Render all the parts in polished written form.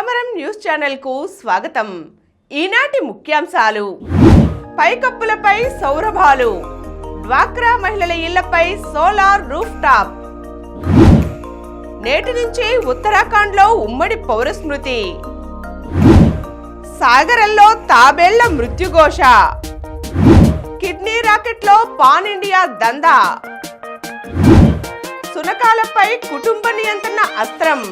సమరం news channel కు స్వాగతం. ఈనాటి ముఖ్యాంశాలు: పైకప్పులపై సౌరభాలు, డ్వాక్రా మహిళల ఇళ్లపై సోలార్ రూఫ్ టాప్. నేటి నుంచి ఉత్తరాఖండ్లో ఉమ్మడి పౌర స్మృతి. సాగరంలో తాబేళ్ల మృత్యుఘోష. కిడ్నీ రాకెట్లో పాన్ ఇండియా దందా. సునకాలపై కుటుంబ నియంత్రణ అస్త్రం.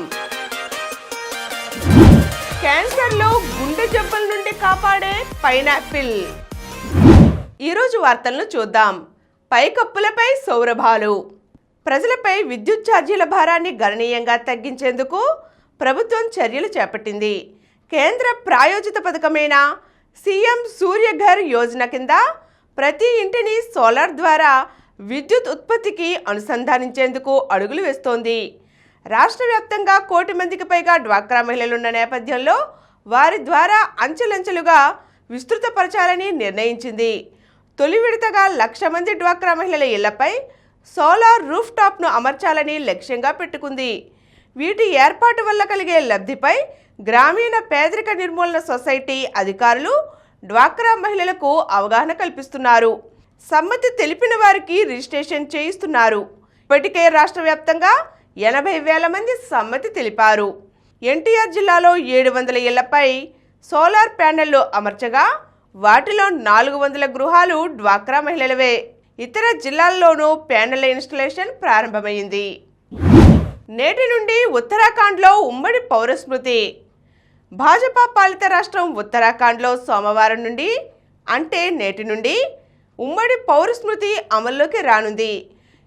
క్యాన్సర్లో గుండె జబ్బుల నుండి కాపాడే పైనాపిల్. ఈరోజు వార్తలను చూద్దాం. పైకప్పులపై సౌరభాలు. ప్రజలపై విద్యుత్ ఛార్జీల భారాన్ని గణనీయంగా తగ్గించేందుకు ప్రభుత్వం చర్యలు చేపట్టింది. కేంద్ర ప్రాయోజిత పథకమైన సీఎం సూర్యఘర్ యోజన కింద ప్రతి ఇంటిని సోలార్ ద్వారా విద్యుత్ ఉత్పత్తికి అనుసంధానించేందుకు అడుగులు వేస్తోంది. రాష్ట్ర వ్యాప్తంగా 1 కోటి మందికి పైగా డ్వాక్రా మహిళలున్న నేపథ్యంలో వారి ద్వారా అంచెలంచెలుగా విస్తృతపరచాలని నిర్ణయించింది. తొలి విడతగా 1,00,000 మంది డ్వాక్రా మహిళల ఇళ్లపై సోలార్ రూఫ్ టాప్ను అమర్చాలని లక్ష్యంగా పెట్టుకుంది. వీటి ఏర్పాటు వల్ల కలిగే లబ్ధిపై గ్రామీణ పేదరిక నిర్మూలన సొసైటీ అధికారులు డ్వాక్రా మహిళలకు అవగాహన కల్పిస్తున్నారు. సమ్మతి తెలిపిన వారికి రిజిస్ట్రేషన్ చేయిస్తున్నారు. ఇప్పటికే రాష్ట్ర వ్యాప్తంగా 80,000 మంది సమ్మతి తెలిపారు. ఎన్టీఆర్ జిల్లాలో 700 ఇళ్లపై సోలార్ ప్యానెళ్లు అమర్చగా వాటిలో 400 గృహాలు డ్వాక్రా మహిళలవే. ఇతర జిల్లాల్లోనూ ప్యానెళ్ల ఇన్స్టలేషన్ ప్రారంభమైంది. నేటి నుండి ఉత్తరాఖండ్లో ఉమ్మడి పౌర స్మృతి. భాజపా పాలిత రాష్ట్రం ఉత్తరాఖండ్లో సోమవారం నుండి అంటే నేటి నుండి ఉమ్మడి పౌర స్మృతి అమల్లోకి రానుంది.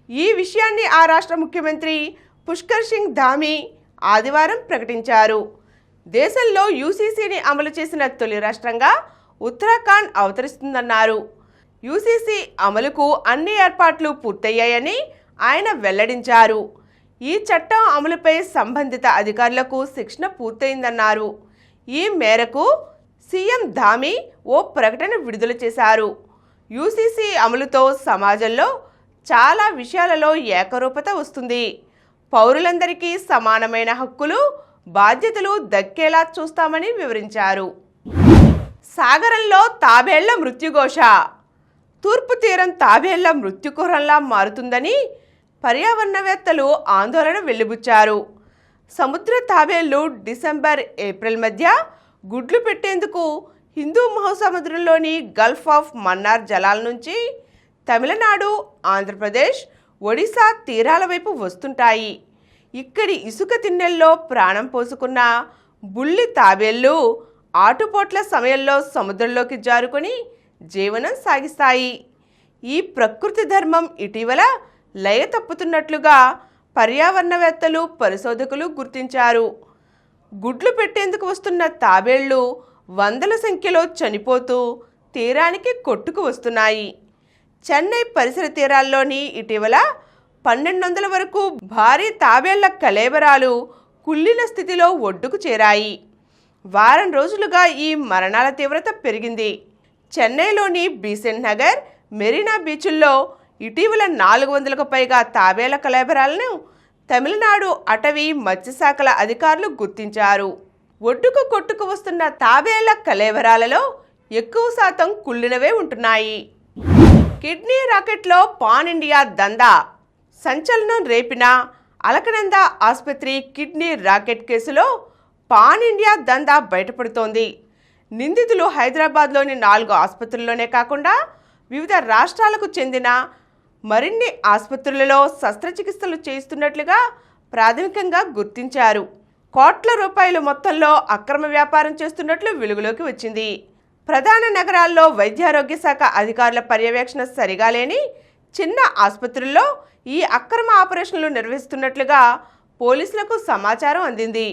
ఈ విషయాన్ని ఆ రాష్ట్ర ముఖ్యమంత్రి పుష్కర్ సింగ్ ధామీ ఆదివారం ప్రకటించారు. దేశంలో యూసీసీని అమలు చేసిన తొలి రాష్ట్రంగా ఉత్తరాఖండ్ అవతరిస్తుందన్నారు. యూసీసీ అమలుకు అన్ని ఏర్పాట్లు పూర్తయ్యాయని ఆయన వెల్లడించారు. ఈ చట్టం అమలుపై సంబంధిత అధికారులకు శిక్షణ పూర్తయిందన్నారు. ఈ మేరకు సీఎం ధామీ ఓ ప్రకటన విడుదల చేశారు. యూసీసీ అమలుతో సమాజంలో చాలా విషయాలలో ఏకరూపత వస్తుంది. పౌరులందరికీ సమానమైన హక్కులు, బాధ్యతలు దక్కేలా చూస్తామని వివరించారు. సాగరంలో తాబేళ్ల మృత్యుఘోష. తూర్పు తీరం తాబేళ్ల మృత్యుకుహరంలా మారుతుందని పర్యావరణవేత్తలు ఆందోళన వెలిబుచ్చారు. సముద్ర తాబేళ్లు డిసెంబర్, ఏప్రిల్ మధ్య గుడ్లు పెట్టేందుకు హిందూ మహాసముద్రంలోని గల్ఫ్ ఆఫ్ మన్నార్ జలాల నుంచి తమిళనాడు, ఆంధ్రప్రదేశ్, ఒడిశా తీరాల వైపు వస్తుంటాయి. ఇక్కడి ఇసుక తిన్నెల్లో ప్రాణం పోసుకున్న బుల్లి తాబేళ్లు ఆటుపోట్ల సమయంలో సముద్రంలోకి జారుకొని జీవనం సాగిస్తాయి. ఈ ప్రకృతి ధర్మం ఇటీవల లయ తప్పుతున్నట్లుగా పర్యావరణవేత్తలు, పరిశోధకులు గుర్తించారు. గుడ్లు పెట్టేందుకు వస్తున్న తాబేళ్లు వందల సంఖ్యలో చనిపోతూ తీరానికి కొట్టుకు వస్తున్నాయి. చెన్నై పరిసర తీరాల్లోని ఇటీవల 1,200 వరకు భారీ తాబేళ్ల కళేబరాలు కుళ్ళిన స్థితిలో ఒడ్డుకు చేరాయి. వారం రోజులుగా ఈ మరణాల తీవ్రత పెరిగింది. చెన్నైలోని బీసెంట్ నగర్, మెరీనా బీచ్ల్లో ఇటీవల 400కు పైగా తాబేళ్ల కళేబరాలను తమిళనాడు అటవీ, మత్స్యశాఖల అధికారులు గుర్తించారు. ఒడ్డుకు కొట్టుకు వస్తున్న తాబేళ్ల కళేబరాలలో ఎక్కువ శాతం కుళ్ళినవే ఉంటున్నాయి. కిడ్నీ రాకెట్లో పాన్ ఇండియా దందా. సంచలనం రేపిన అలకనంద ఆసుపత్రి కిడ్నీ రాకెట్ కేసులో పాన్ ఇండియా దందా బయటపడుతోంది. నిందితులు హైదరాబాద్లోని 4 ఆసుపత్రుల్లోనే కాకుండా వివిధ రాష్ట్రాలకు చెందిన మరిన్ని ఆసుపత్రులలో శస్త్రచికిత్సలు చేయిస్తున్నట్లుగా ప్రాథమికంగా గుర్తించారు. కోట్ల రూపాయల మొత్తంలో అక్రమ వ్యాపారం చేస్తున్నట్లు వెలుగులోకి వచ్చింది. ప్రధాన నగరాల్లో వైద్యారోగ్య శాఖ అధికారుల పర్యవేక్షణ సరిగా లేని చిన్న ఆసుపత్రుల్లో ఈ అక్రమ ఆపరేషన్లు నిర్వహిస్తున్నట్లుగా పోలీసులకు సమాచారం అందింది.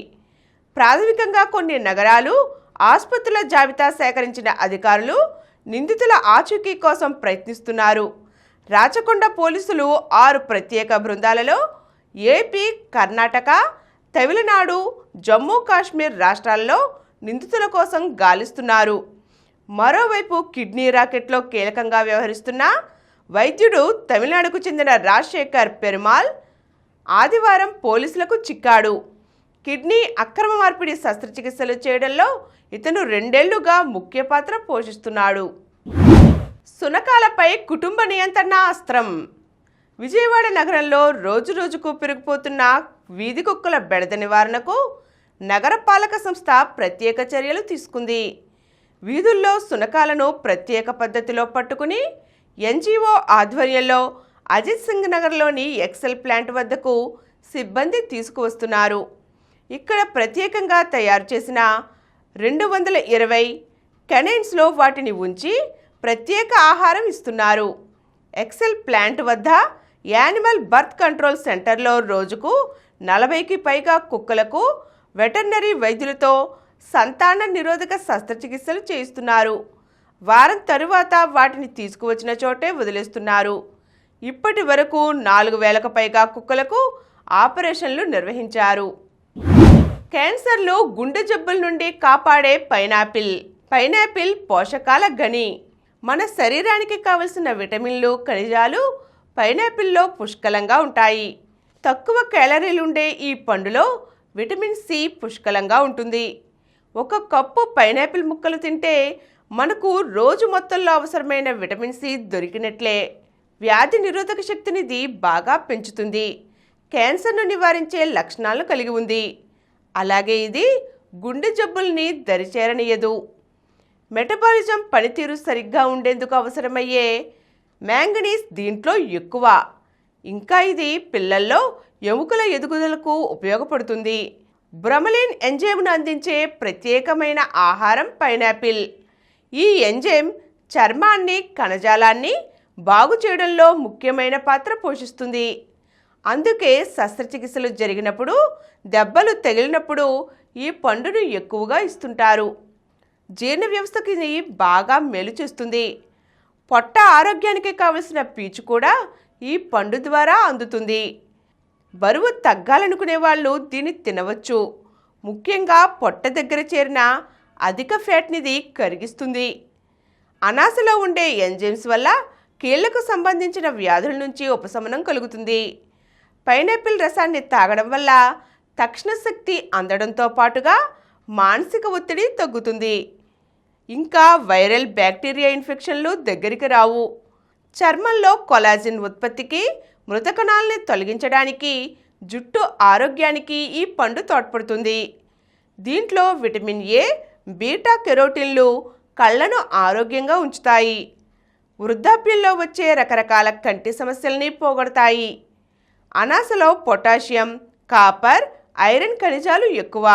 ప్రాథమికంగా కొన్ని నగరాలు, ఆసుపత్రుల జాబితా సేకరించిన అధికారులు నిందితుల ఆచూకీ కోసం ప్రయత్నిస్తున్నారు. రాచకొండ పోలీసులు 6 ప్రత్యేక బృందాలలో ఏపీ, కర్ణాటక, తమిళనాడు, జమ్మూ కాశ్మీర్ రాష్ట్రాల్లో నిందితుల కోసం గాలిస్తున్నారు. మరోవైపు కిడ్నీ రాకెట్లో కీలకంగా వ్యవహరిస్తున్న వైద్యుడు తమిళనాడుకు చెందిన రాజశేఖర్ పెరుమాల్ ఆదివారం పోలీసులకు చిక్కాడు. కిడ్నీ అక్రమ మార్పిడి శస్త్రచికిత్సలు చేయడంలో ఇతను 2 ఏళ్లుగా ముఖ్య పాత్ర పోషిస్తున్నాడు. సునకాలపై కుటుంబ నియంత్రణ అస్త్రం. విజయవాడ నగరంలో రోజురోజుకు పెరిగిపోతున్న వీధి కుక్కల బెడద నివారణకు నగరపాలక సంస్థ ప్రత్యేక చర్యలు తీసుకుంది. వీధుల్లో సునకాలను ప్రత్యేక పద్ధతిలో పట్టుకుని ఎన్జీఓ ఆధ్వర్యంలో అజిత్ సింగ్ నగర్లోని ఎక్సెల్ ప్లాంట్ వద్దకు సిబ్బంది తీసుకువస్తున్నారు. ఇక్కడ ప్రత్యేకంగా తయారు చేసిన 220 కెనైన్స్లో వాటిని ఉంచి ప్రత్యేక ఆహారం ఇస్తున్నారు. ఎక్సెల్ ప్లాంట్ వద్ద యానిమల్ బర్త్ కంట్రోల్ సెంటర్లో రోజుకు 40కి పైగా కుక్కలకు వెటర్నరీ వైద్యులతో సంతాన నిరోధక శస్త్రచికిత్సలు చేయిస్తున్నారు. వారం తరువాత వాటిని తీసుకువచ్చిన చోటే వదిలేస్తున్నారు. ఇప్పటి వరకు 4000కు పైగా కుక్కలకు ఆపరేషన్లు నిర్వహించారు. క్యాన్సర్లు, గుండె జబ్బుల నుండి కాపాడే పైనాపిల్. పైనాపిల్ పోషకాల గని. మన శరీరానికి కావలసిన విటమిన్లు, ఖనిజాలు పైనాపిల్లో పుష్కలంగా ఉంటాయి. తక్కువ క్యాలరీలుండే ఈ పండులో విటమిన్ సి పుష్కలంగా ఉంటుంది. 1 కప్పు పైనాపిల్ ముక్కలు తింటే మనకు రోజు మొత్తంలో అవసరమైన విటమిన్ సి దొరికినట్లే. వ్యాధి నిరోధక శక్తిని ఇది బాగా పెంచుతుంది. క్యాన్సర్ను నివారించే లక్షణాలను కలిగి ఉంది. అలాగే ఇది గుండె జబ్బుల్ని దరిచేరనీయదు. మెటబాలిజం పనితీరు సరిగ్గా ఉండేందుకు అవసరమయ్యే మ్యాంగనీస్ దీంట్లో ఎక్కువ. ఇంకా ఇది పిల్లల్లో ఎముకల ఎదుగుదలకు ఉపయోగపడుతుంది. బ్రొమెలిన్ ఎంజైమ్ను అందించే ప్రత్యేకమైన ఆహారం పైనాపిల్. ఈ ఎంజైమ్ చర్మాన్ని, కణజాలాన్ని బాగు చేయడంలో ముఖ్యమైన పాత్ర పోషిస్తుంది. అందుకే శస్త్రచికిత్సలు జరిగినప్పుడు, దెబ్బలు తగిలినప్పుడు ఈ పండును ఎక్కువగా ఇస్తుంటారు. జీర్ణ వ్యవస్థకి ఇది బాగా మేలు చేస్తుంది. పొట్ట ఆరోగ్యానికి కావలసిన పీచు కూడా ఈ పండు ద్వారా అందుతుంది. బరువు తగ్గాలనుకునే వాళ్ళు దీన్ని తినవచ్చు. ముఖ్యంగా పొట్ట దగ్గర చేరిన అధిక ఫ్యాట్ని ఇది కరిగిస్తుంది. అనాసలో ఉండే ఎంజైమ్స్ వల్ల కీళ్లకు సంబంధించిన వ్యాధుల నుంచి ఉపశమనం కలుగుతుంది. పైనాపిల్ రసాన్ని తాగడం వల్ల తక్షణ శక్తి అందడంతో పాటుగా మానసిక ఒత్తిడి తగ్గుతుంది. ఇంకా వైరల్ బ్యాక్టీరియా ఇన్ఫెక్షన్లు దగ్గరికి రావు. చర్మంలో కొలాజిన్ ఉత్పత్తికి, మృత కణాలని తొలగించడానికి, జుట్టు ఆరోగ్యానికి ఈ పండు తోడ్పడుతుంది. దీంట్లో విటమిన్ ఏ, బీటా కెరోటిన్లు కళ్ళను ఆరోగ్యంగా ఉంచుతాయి. వృద్ధాప్యంలో వచ్చే రకరకాల కంటి సమస్యల్ని పోగొడతాయి. అనాసలో పొటాషియం, కాపర్, ఐరన్ ఖనిజాలు ఎక్కువ.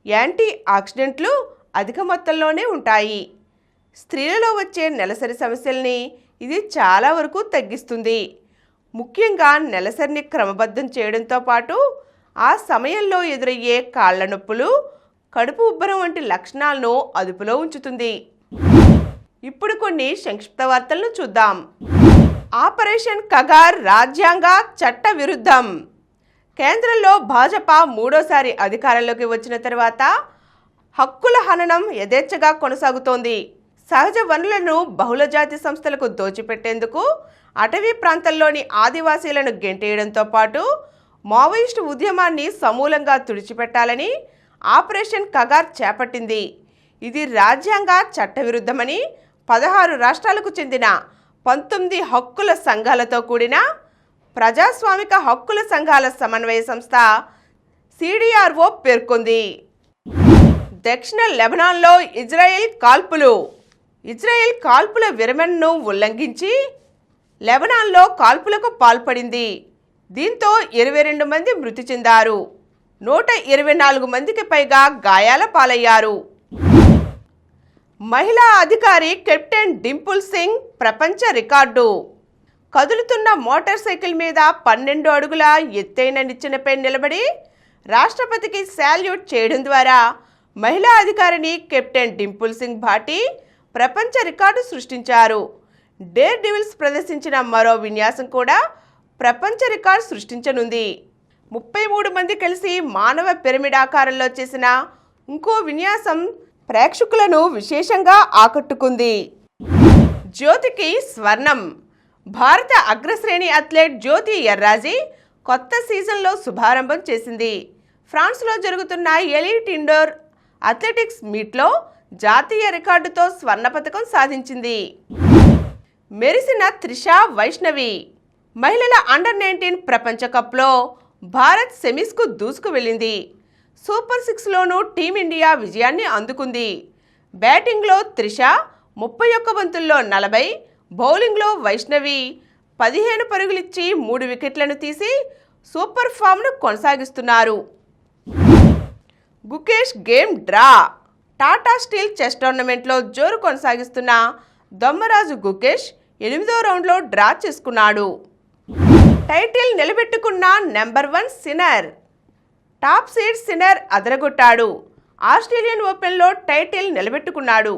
యాంటీ ఆక్సిడెంట్లు అధిక మొత్తంలోనే ఉంటాయి. స్త్రీలలో వచ్చే నెలసరి సమస్యల్ని ఇది చాలా వరకు తగ్గిస్తుంది. ముఖ్యంగా నెలసరిని క్రమబద్ధం చేయడంతో పాటు ఆ సమయంలో ఎదురయ్యే కాళ్ల నొప్పులు, కడుపు ఉబ్బరం వంటి లక్షణాలను అదుపులో ఉంచుతుంది. ఇప్పుడు కొన్ని సంక్షిప్త వార్తలను చూద్దాం. ఆపరేషన్ కగార్ రాజ్యాంగ చట్ట విరుద్ధం. కేంద్రంలో భాజపా 3వ అధికారంలోకి వచ్చిన తర్వాత హక్కుల హననం యథేచ్ఛగా కొనసాగుతోంది. సహజ వనరులను బహుళజాతి సంస్థలకు దోచిపెట్టేందుకు అటవీ ప్రాంతాల్లోని ఆదివాసీలను గెంటేయడంతో పాటు మావోయిస్టు ఉద్యమాన్ని సమూలంగా తుడిచిపెట్టాలని ఆపరేషన్ కగార్ చేపట్టింది. ఇది రాజ్యాంగ చట్టవిరుద్ధమని 16 రాష్ట్రాలకు చెందిన 19 హక్కుల సంఘాలతో కూడిన ప్రజాస్వామిక హక్కుల సంఘాల సమన్వయ సంస్థ సిడిఆర్ఓ పేర్కొంది. దక్షిణ లెబనాన్లో ఇజ్రాయెల్ కాల్పుల విరమణను ఉల్లంఘించి లెబనాన్లో కాల్పులకు పాల్పడింది. దీంతో 22 మంది మృతి చెందారు. 124 మందికి పైగా గాయాల పాలయ్యారు. మహిళా అధికారి కెప్టెన్ డింపుల్ సింగ్ ప్రపంచ రికార్డు. కదులుతున్న మోటార్ సైకిల్ మీద 12 అడుగుల ఎత్తైన నిచ్చెనపై నిలబడి రాష్ట్రపతికి శాల్యూట్ చేయడం ద్వారా మహిళా అధికారిని కెప్టెన్ డింపుల్ సింగ్ భాటి ప్రపంచ రికార్డు సృష్టించారు. డేర్ డివిల్స్ ప్రదర్శించిన మరో విన్యాసం కూడా ప్రపంచ రికార్డు సృష్టించనుంది. 33 మంది కలిసి మానవ పిరమిడ్ ఆకారంలో చేసిన ఇంకో విన్యాసం ప్రేక్షకులను విశేషంగా ఆకట్టుకుంది. జ్యోతికి స్వర్ణం. భారత అగ్రశ్రేణి అథ్లెట్ జ్యోతి ఎర్రాజీ కొత్త సీజన్లో శుభారంభం చేసింది. ఫ్రాన్స్లో జరుగుతున్న ఎలీట్ ఇండోర్ అథ్లెటిక్స్ మీట్లో జాతీయ రికార్డుతో స్వర్ణ పతకం సాధించింది. మెరిసిన త్రిషా వైష్ణవి. మహిళల అండర్-19 ప్రపంచ కప్లో భారత్ సెమీస్కు దూసుకు వెళ్ళింది. సూపర్ 6లోనూ టీమిండియా విజయాన్ని అందుకుంది. బ్యాటింగ్లో త్రిష 31 బంతుల్లో 40, బౌలింగ్లో వైష్ణవి 15 పరుగులిచ్చి 3 వికెట్లను తీసి సూపర్ ఫామ్ను కొనసాగిస్తున్నారు. Gukesh game draw. Tata steel chess టోర్నమెంట్లో జోరు కొనసాగిస్తున్న దొమ్మరాజు గుకేష్ 8వ రౌండ్లో డ్రా చేసుకున్నాడు. టైటిల్ నిలబెట్టుకున్న number 1 Sinner. Top seed Sinner అదరగొట్టాడు. ఆస్ట్రేలియన్ ఓపెన్లో టైటిల్ నిలబెట్టుకున్నాడు.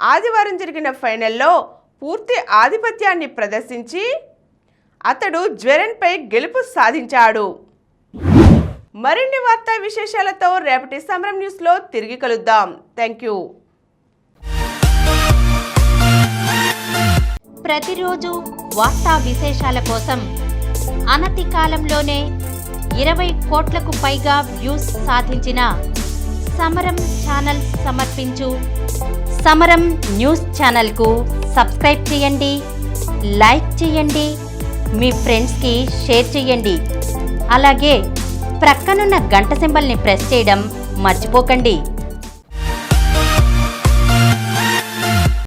ఆదివారం జరిగిన ఫైనల్లో పూర్తి ఆధిపత్యాన్ని ప్రదర్శించి అతడు జ్వెరెన్పై గెలుపు సాధించాడు. మరిన్ని వార్తా విశేషాలతో రేపటి సమరం న్యూస్లో తిరిగి కలుద్దాం. Thank you. ప్రతిరోజు వార్తా విశేషాల కోసం అనతి కాలంలోనే 20 కోట్లకు పైగా వ్యూస్ సాధించిన సమరం ఛానల్ సమర్పించు సమరం న్యూస్ ఛానల్కు సబ్స్క్రైబ్ చేయండి, లైక్ చేయండి, మీ ఫ్రెండ్స్కి షేర్ చేయండి. అలాగే ప్రక్కనున్న గంట సింబల్ని ప్రెస్ చేయడం మర్చిపోకండి.